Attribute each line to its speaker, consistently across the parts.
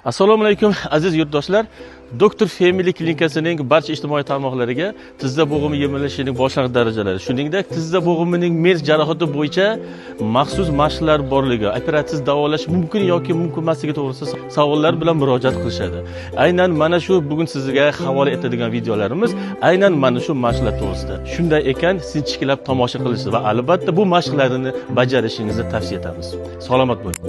Speaker 1: Assalomu alaykum aziz yurtdoshlar. Doktor Family klinikasining barcha ijtimoiy tarmoqlariga tizza bo'g'imi yemilishining boshlang'ich darajalari, shuningdek tizza bo'g'imining mer jarohati bo'yicha maxsus mashqlar borligi, operatsiz davolash mumkin yoki mumkin emasligi to'g'risida savollar bilan murojaat qilishadi. Aynan mana shu bugun sizga havola etadigan videolarimiz aynan mana shu mashqlar to'g'risida. Shunday ekan, sinchiklab tomosha qilishingiz va albatta bu mashqlarni bajarishingizni tavsiya etamiz. Salomat bo'ling.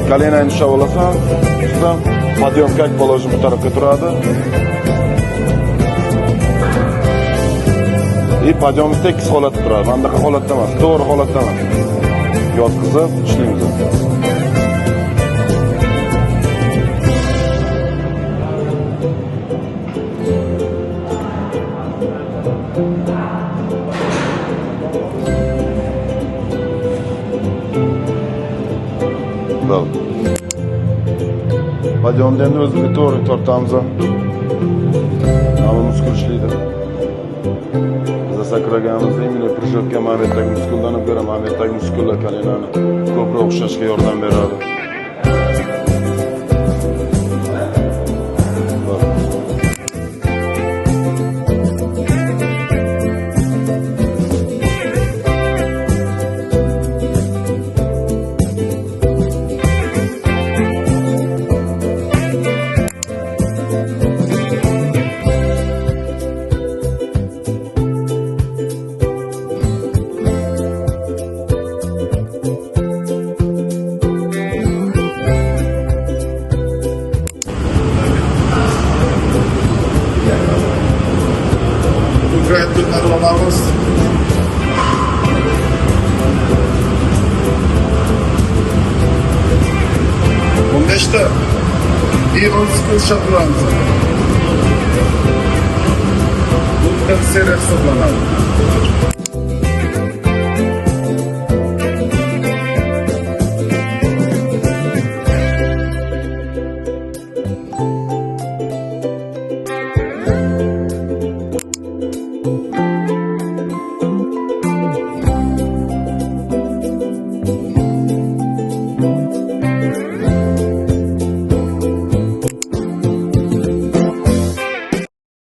Speaker 2: Kolenayni ushlab olasan, tutsam, podъемка положим bu tarafga turadi. Podъемni tekis holatda turadi. Bundaqa holatda emas, to'g'ri holatda emas. Yotqizib ishlaymiz. Podъемni endi o'ziga to'g'ri tortamiz. Mana muskul ishlaydi. Biz sakraganimizda imine prishotga momentdagi muskuldan ko'ra momentdagi muskullar kolenani ko'proq o'xshashga yordam beradi. Olamiz. Bunda işte bir 10 sıkıntı şartlarımız var. Bu da seyret toplanır.